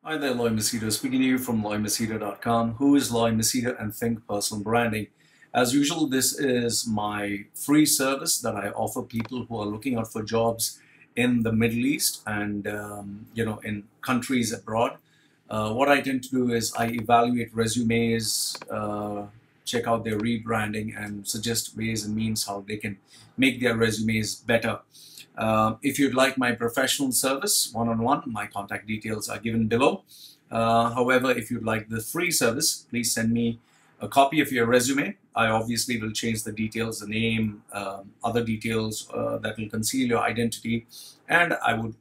Hi there, Machedo. Speaking to you from Machedo.com. Who is Machedo and Think Personal Branding? As usual, this is my free service that I offer people who are looking out for jobs in the Middle East and in countries abroad. What I tend to do is I evaluate resumes, check out their rebranding, and suggest ways and means how they can make their resumes better. If you'd like my professional service one-on-one, my contact details are given below. However, if you'd like the free service, please send me a copy of your resume. I obviously will change the details, the name, other details that will conceal your identity, and I would,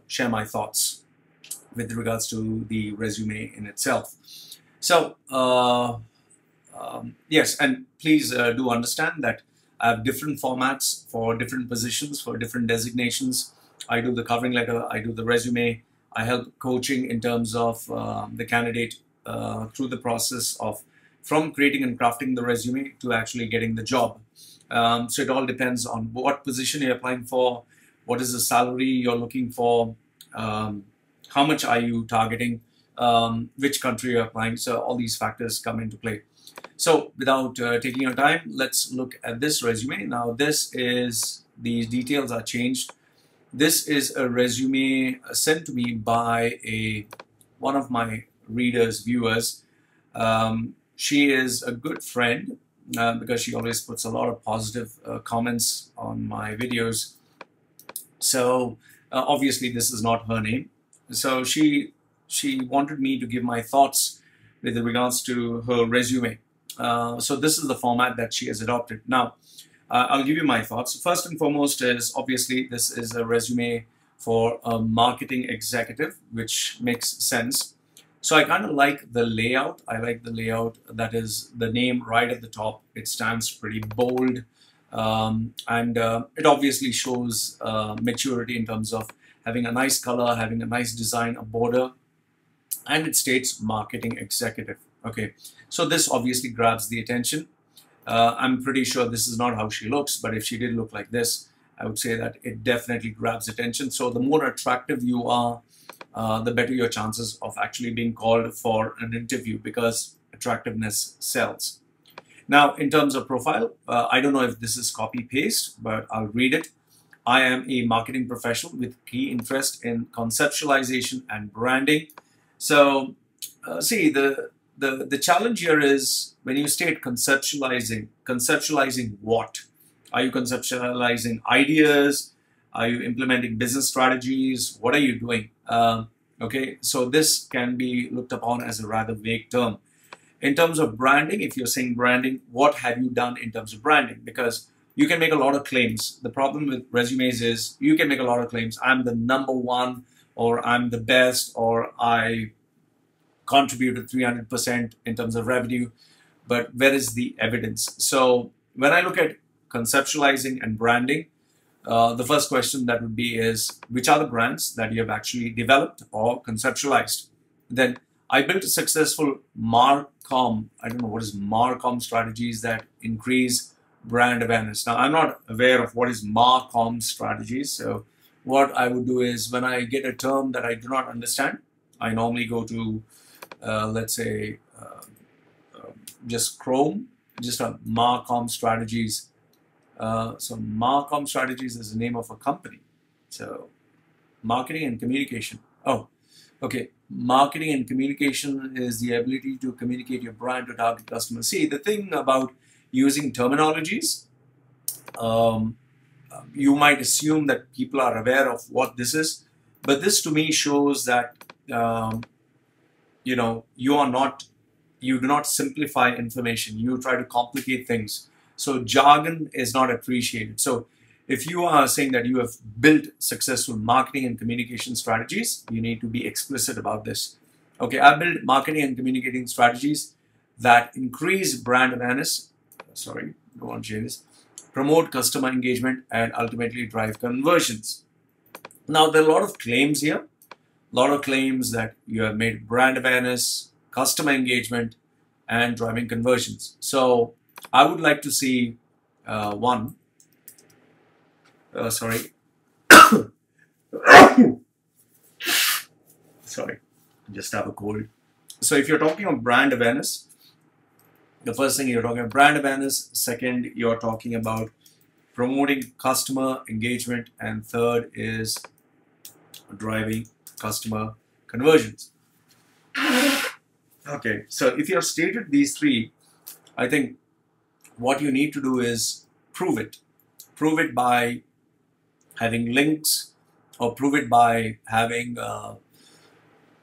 share my thoughts with regards to the resume in itself. So, yes, and please do understand that I have different formats for different positions, for different designations. I do the covering letter, I do the resume, I help coaching in terms of the candidate through the process of from creating and crafting the resume to actually getting the job. So it all depends on what position you're applying for, what is the salary you're looking for, how much are you targeting, which country you're applying. So all these factors come into play. So without taking your time, let's look at this resume. Now these details are changed. This is a resume sent to me by one of my readers, viewers. She is a good friend because she always puts a lot of positive comments on my videos. So obviously this is not her name. So she wanted me to give my thoughts with regards to her resume. So this is the format that she has adopted. Now, I'll give you my thoughts. First and foremost is obviously this is a resume for a marketing executive, which makes sense. So I kind of like the layout. I like the layout that is the name right at the top. It stands pretty bold. And it obviously shows maturity in terms of having a nice color, having a nice design, a border, and it states marketing executive. Okay, so this obviously grabs the attention. I'm pretty sure this is not how she looks, but if she did look like this, I would say that it definitely grabs attention. So the more attractive you are, the better your chances of actually being called for an interview, because attractiveness sells. Now, in terms of profile, I don't know if this is copy paste, but I'll read it. I am a marketing professional with key interest in conceptualization and branding. So, see, the challenge here is when you state conceptualizing what? Are you conceptualizing ideas? Are you implementing business strategies? What are you doing? Okay, so this can be looked upon as a rather vague term. In terms of branding, if you're saying branding, what have you done in terms of branding? Because you can make a lot of claims. The problem with resumes is you can make a lot of claims. I'm the number one, or I'm the best, or I contributed 300% in terms of revenue, but where is the evidence? So when I look at conceptualizing and branding, the first question that would be is, which are the brands that you have actually developed or conceptualized? Then I built a successful Marcom, I don't know what is Marcom strategies that increase brand awareness. Now, I'm not aware of what is Marcom strategies. So what I would do is when I get a term that I do not understand, I normally go to, let's say, just Chrome, just a Marcom strategies. So Marcom strategies is the name of a company. So marketing and communication. Oh, okay. Marketing and communication is the ability to communicate your brand to target customers. See, the thing about using terminologies, you might assume that people are aware of what this is, but this to me shows that you do not simplify information. You try to complicate things. So jargon is not appreciated. So if you are saying that you have built successful marketing and communication strategies, you need to be explicit about this. Okay, I built marketing and communicating strategies that increase brand awareness. Sorry, don't want to change this. Promote customer engagement and ultimately drive conversions. Now, there are a lot of claims here. A lot of claims that you have made brand awareness, customer engagement, and driving conversions. So I would like to see one. Sorry. Sorry. Just have a cold. So if you're talking about brand awareness, the first thing you're talking about brand awareness. Second, you're talking about promoting customer engagement, and third is driving customer conversions. Okay, so if you have stated these three, I think what you need to do is prove it. Prove it by having links, or prove it by having, I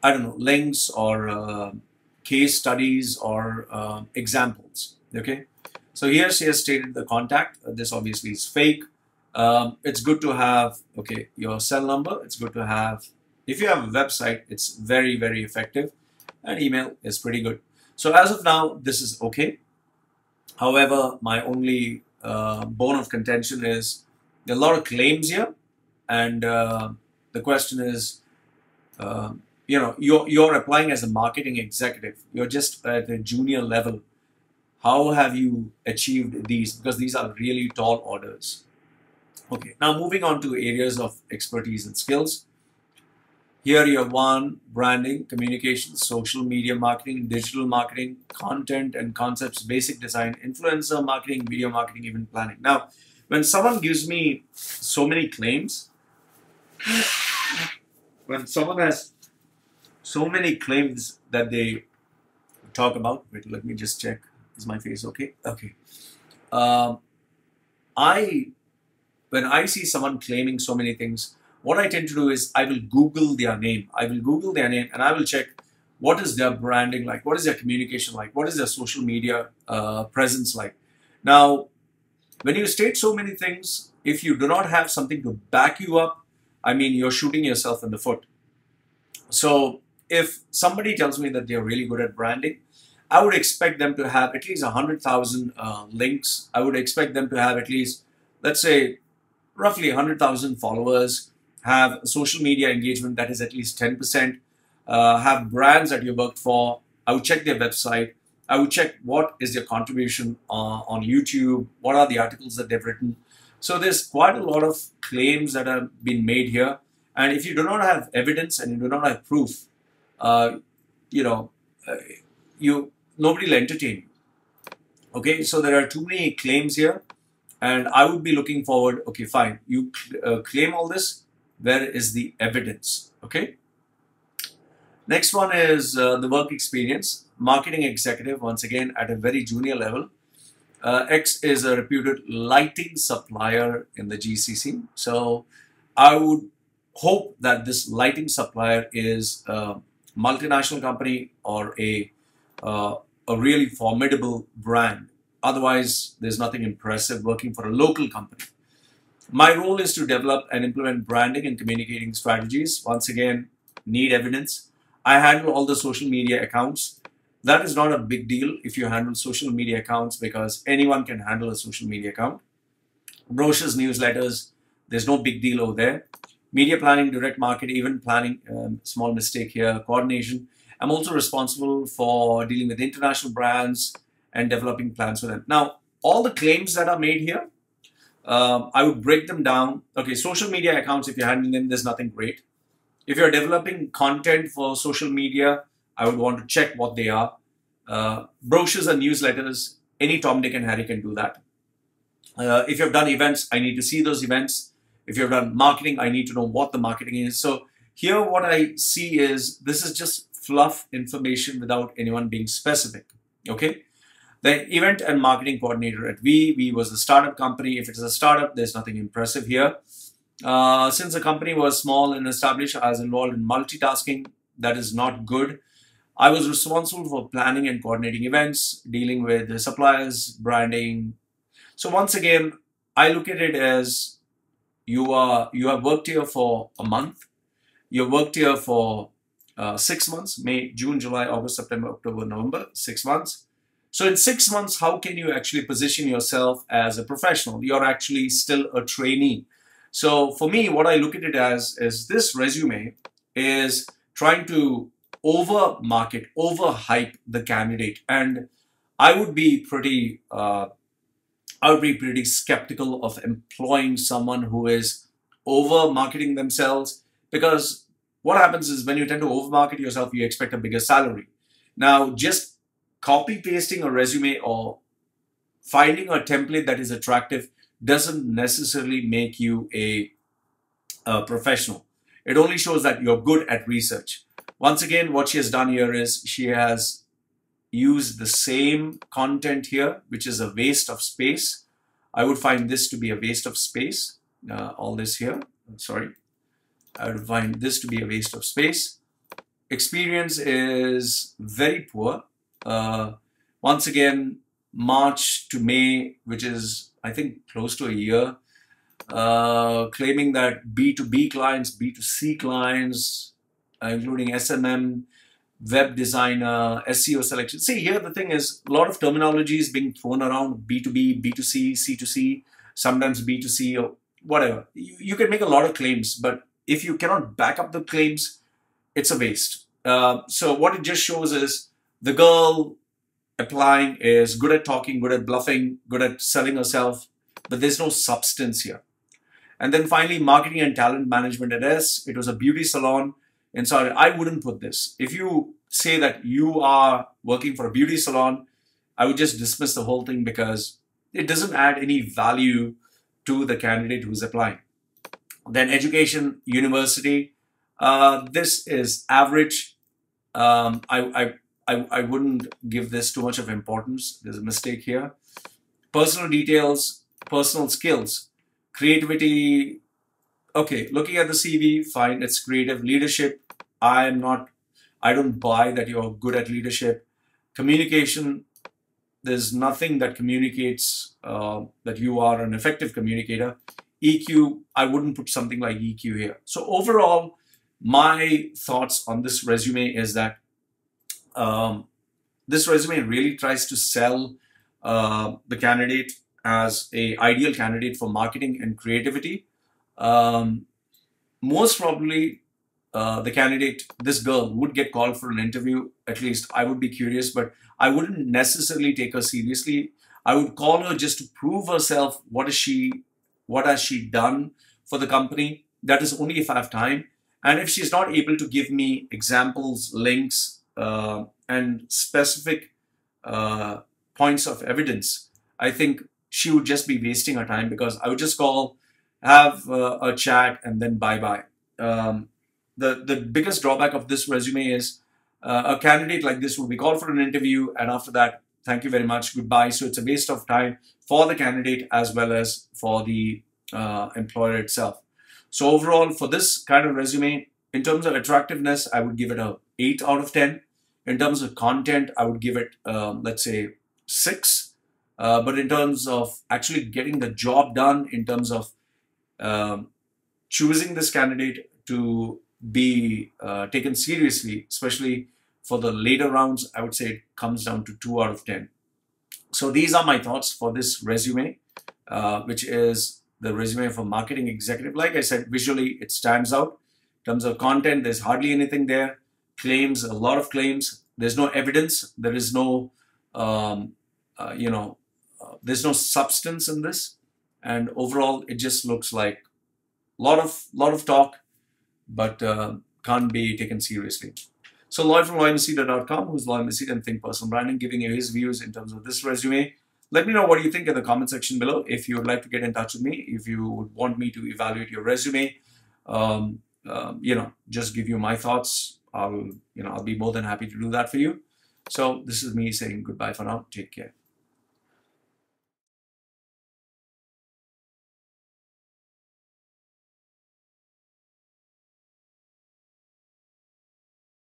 don't know, links or case studies or examples. Okay, so here she has stated the contact. This obviously is fake. It's good to have, okay, your cell number. It's good to have, if you have a website, it's very, very effective. And email is pretty good. So as of now, this is okay. However, my only bone of contention is there are a lot of claims here. And the question is, you know, you're applying as a marketing executive. You're just at a junior level. How have you achieved these? Because these are really tall orders. Okay, now moving on to areas of expertise and skills. Here you have one, branding, communication, social media marketing, digital marketing, content and concepts, basic design, influencer marketing, video marketing, event planning. Now, when someone gives me so many claims, when someone has so many claims that they talk about, wait, let me just check. Is my face okay? Okay. When I see someone claiming so many things, what I tend to do is I will Google their name. I will Google their name and I will check what is their branding like, what is their communication like, what is their social media presence like. Now, when you state so many things, if you do not have something to back you up, I mean, you're shooting yourself in the foot. So if somebody tells me that they're really good at branding, I would expect them to have at least 100,000 links. I would expect them to have at least, let's say, roughly 100,000 followers, have social media engagement that is at least 10%, have brands that you worked for. I would check their website. I would check what is their contribution on YouTube, what are the articles that they've written. So there's quite a lot of claims that have been made here. And if you do not have evidence and you do not have proof, you know, nobody will entertain you. Okay, so there are too many claims here. And I would be looking forward, okay, fine, you claim all this, where is the evidence? Okay. Next one is the work experience. Marketing executive, once again, at a very junior level. X is a reputed lighting supplier in the GCC. So I would hope that this lighting supplier is a multinational company or a really formidable brand. Otherwise, there's nothing impressive working for a local company. My role is to develop and implement branding and communicating strategies. Once again, need evidence. I handle all the social media accounts. That is not a big deal if you handle social media accounts, because anyone can handle a social media account. Brochures, newsletters, there's no big deal over there. Media planning, direct market, event planning, small mistake here, coordination. I'm also responsible for dealing with international brands and developing plans for them. Now, all the claims that are made here, I would break them down. Okay, social media accounts, if you're handling them, there's nothing great. If you're developing content for social media, I would want to check what they are. Brochures and newsletters, any Tom, Dick and Harry can do that. If you've done events, I need to see those events. If you've done marketing, I need to know what the marketing is. So here what I see is this is just fluff information without anyone being specific. Okay. The event and marketing coordinator at We was a startup company. If it's a startup, there's nothing impressive here. Since the company was small and established, I was involved in multitasking. That is not good. I was responsible for planning and coordinating events, dealing with the suppliers, branding. So once again, I look at it as you have worked here for a month. You've worked here for 6 months, May, June, July, August, September, October, November, 6 months. So in 6 months, how can you actually position yourself as a professional? You're actually still a trainee. So for me, what I look at it as is this resume is trying to over-market, over-hype the candidate. And I would be pretty skeptical of employing someone who is over-marketing themselves, because what happens is when you tend to overmarket yourself, you expect a bigger salary. Now, just copy pasting a resume or finding a template that is attractive doesn't necessarily make you a professional. It only shows that you're good at research. Once again, what she has done here is she has used the same content here, which is a waste of space. I would find this to be a waste of space. All this here, sorry. I would find this to be a waste of space. Experience is very poor. Once again, March to May, which is, I think, close to a year, claiming that B2B clients, B2C clients, including SMM, web designer, SEO selection. See, here the thing is, a lot of terminology is being thrown around: B2B, B2C, C2C, sometimes B2C, or whatever. You can make a lot of claims, but if you cannot back up the claims, it's a waste. So what it just shows is the girl applying is good at talking, good at bluffing, good at selling herself, but there's no substance here. And then finally, marketing and talent management at S. It was a beauty salon. And sorry, I wouldn't put this. If you say that you are working for a beauty salon, I would just dismiss the whole thing because it doesn't add any value to the candidate who's applying. Then education, university. This is average. I wouldn't give this too much of importance. There's a mistake here. Personal details, personal skills, creativity. Okay, looking at the CV, fine, it's creative. Leadership, I don't buy that you're good at leadership. Communication, there's nothing that communicates that you are an effective communicator. EQ, I wouldn't put something like EQ here. So overall, my thoughts on this resume is that this resume really tries to sell the candidate as an ideal candidate for marketing and creativity. Most probably, the candidate, this girl, would get called for an interview. At least I would be curious, but I wouldn't necessarily take her seriously. I would call her just to prove herself. What has she done for the company? That is only if I have time. And if she's not able to give me examples, links, and specific points of evidence, I think she would just be wasting her time, because I would just call, have a chat, and then bye-bye. The biggest drawback of this resume is a candidate like this will be called for an interview, and after that, thank you very much, goodbye. So it's a waste of time for the candidate as well as for the employer itself. So overall, for this kind of resume, in terms of attractiveness, I would give it a 8 out of 10. In terms of content, I would give it, let's say, 6. But in terms of actually getting the job done, in terms of choosing this candidate to be taken seriously, especially for the later rounds, I would say it comes down to 2 out of 10. So these are my thoughts for this resume, which is the resume for marketing executive. Like I said, visually it stands out. In terms of content, there's hardly anything there. Claims, a lot of claims. There's no evidence. There is no, there's no substance in this. And overall, it just looks like a lot of talk, but can't be taken seriously. So Lloyd from LloydMachedo.com, who's Lloyd Machedo and Think Personal Branding, giving you his views in terms of this resume. Let me know what you think in the comment section below. If you would like to get in touch with me, if you would want me to evaluate your resume, just give you my thoughts. I'll be more than happy to do that for you. So this is me saying goodbye for now. Take care.